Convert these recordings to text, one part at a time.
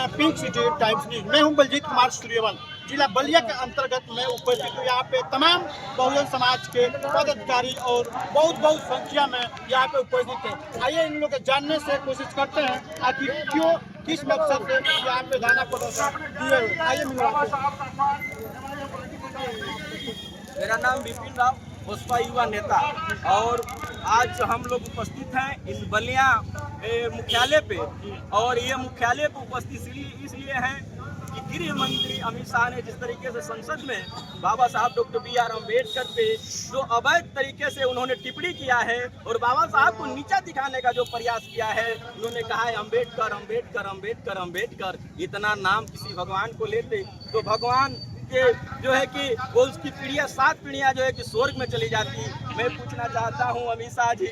Pink city times news. मैं हूं बलजीत कुमार सूर्यवंश, जिला बलिया के अंतर्गत मैं उपस्थित हूँ। यहाँ पे तमाम बहुजन समाज के पदाधिकारी और बहुत संख्या में यहाँ पे उपस्थित है। आइए इन लोग को जानने से कोशिश करते हैं आखिर क्यों, किस मकसद से यहाँ पे धरना प्रदर्शन दिए हुए। आइए मेरा नाम विपिन राव, बसपा युवा नेता, और आज हम लोग उपस्थित हैं इस बलिया मुख्यालय पे। और ये मुख्यालय पे उपस्थित इसलिए हैं कि गृह मंत्री अमित शाह ने जिस तरीके से संसद में बाबा साहब डॉक्टर B.R. अम्बेडकर पे जो अवैध तरीके से उन्होंने टिप्पणी किया है और बाबा साहब को नीचा दिखाने का जो प्रयास किया है, उन्होंने कहा है अम्बेडकर अम्बेडकर अम्बेडकर अम्बेडकर। इतना नाम किसी भगवान को लेते तो भगवान के जो है कि वो उसकी पीढ़ियाँ 7 पीढ़ियाँ जो है कि स्वर्ग में चली जाती। मैं पूछना चाहता हूँ अमित शाह जी,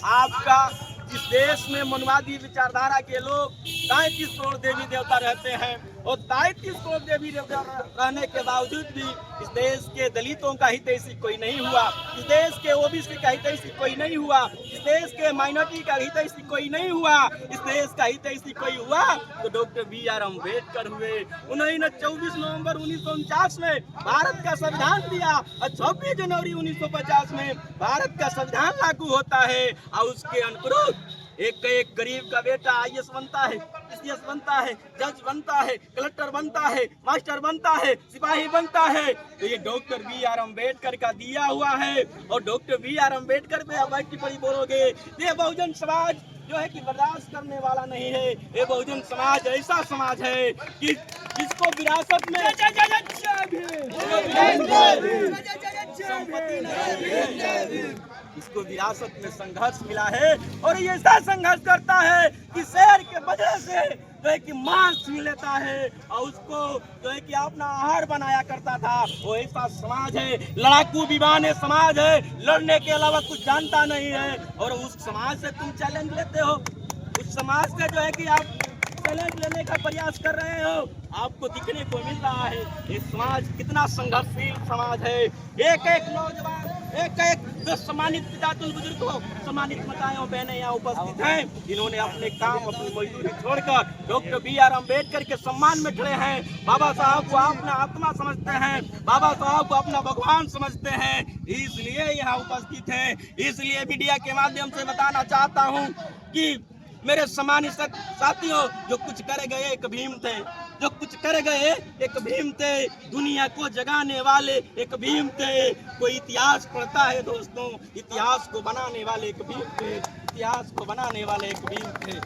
आपका इस देश में मनवादी विचारधारा के लोग 33 करोड़ देवी देवता रहते हैं और 33 करोड़ देवी देवता रहने के बावजूद भी इस देश के दलितों का हितैषी कोई नहीं हुआ, इस देश के ओबीसी का हितैषी कोई नहीं हुआ, इस देश के माइनॉरिटी का हितैषी कोई नहीं हुआ, इस देश का हितैषी कोई हुआ तो डॉक्टर B.R. अम्बेडकर हुए। उन्होंने 24 नवंबर 1949 में भारत का संविधान दिया और 26 जनवरी 1950 में भारत का संविधान लागू होता है और उसके अनुरूप एक गरीब का बेटा IAS बनता है, CS बनता है, जज बनता है, कलेक्टर बनता है, मास्टर बनता है, सिपाही बनता है। तो ये डॉक्टर B.R. अम्बेडकर का दिया हुआ है। और डॉक्टर B.R. अम्बेडकर पे अब टिप्पणी बोलोगे, ये बहुजन समाज जो है कि बर्दाश्त करने वाला नहीं है। ये बहुजन समाज ऐसा समाज है कि जिसको विरासत में इसको विरासत में संघर्ष मिला है और ये ऐसा संघर्ष करता है कि शहर के वजह से जो है कि मांस छीन लेता है और उसको जो है कि अपना आहार बनाया करता था। वो ऐसा समाज है, लड़ाकू विमाने समाज है, लड़ने के अलावा कुछ जानता नहीं है। और उस समाज से तुम चैलेंज लेते हो, उस समाज से जो है कि आप चैलेंज लेने का प्रयास कर रहे हो, आपको दिखने को मिल रहा है ये समाज कितना संघर्षशील समाज है। एक नौजवान, एक जो सम्मानित पितातुल बुजुर्ग को, सम्मानित माताएं बहनें यहाँ उपस्थित हैं, इन्होंने अपने काम, अपनी मजदूरी छोड़कर डॉक्टर B.R. अम्बेडकर के सम्मान में खड़े हैं। बाबा साहब को अपना आत्मा समझते हैं, बाबा साहब को अपना भगवान समझते हैं, इसलिए यहाँ उपस्थित हैं। इसलिए मीडिया के माध्यम से बताना चाहता हूँ कि मेरे सम्मानित साथियों, जो कुछ कर गए एक भीम थे, जो कुछ कर गए एक भीम थे, दुनिया को जगाने वाले एक भीम थे। कोई इतिहास पढ़ता है दोस्तों, इतिहास को बनाने वाले एक भीम थे, इतिहास को बनाने वाले एक भीम थे।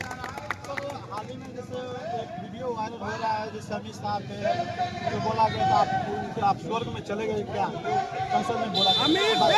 हाल ही में जैसे एक वीडियो वायरल हो रहा है, जैसे अमित शाह पे जो बोला गया था आप स्वर्ग में चले गए, क्या संसद में बोला?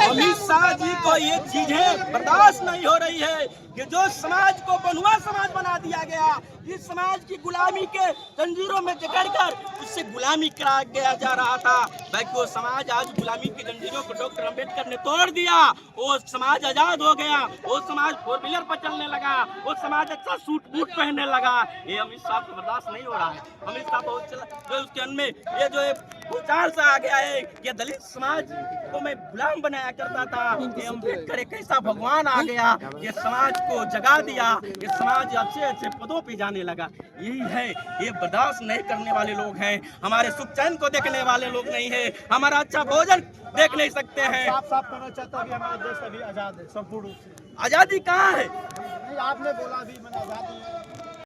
अमित शाह जी को ये चीजें बर्दाश्त नहीं हो रही है कि जो समाज को बंधुआ समाज बना दिया गया, इस समाज की गुलामी के जंजीरों में जकड़कर उससे गुलामी करा गया जा रहा था। भाई वो समाज आज गुलामी की जंजीरों को डॉक्टर अम्बेडकर ने तोड़ दिया, वो समाज आजाद हो गया, वो समाज 4 व्हीलर पर चलने लगा, वो समाज अच्छा सूट बूट पहनने लगा। ये अमित शाह को बर्दाश्त नहीं हो रहा है। अमित शाह बहुत जो उसके अंदर में ये जो भूचाल सा आ गया है कि दलित समाज को मैं गुलाम बनाया करता था, ये अम्बेडकर एक ऐसा भगवान आ गया, ये समाज को जगा दिया, ये समाज अच्छे पदों पे जाने लगा। यही है, ये बर्दाश्त नहीं करने वाले लोग हैं, हमारे सुख चैन को देखने वाले लोग नहीं है, हमारा अच्छा भोजन देख नहीं सकते हैं। साफ करना चाहता है कि हमारा देश अभी आजाद है संपूर्ण रूप से। आजादी कहाँ है? नहीं, आपने बोला अभी मैंने आजादी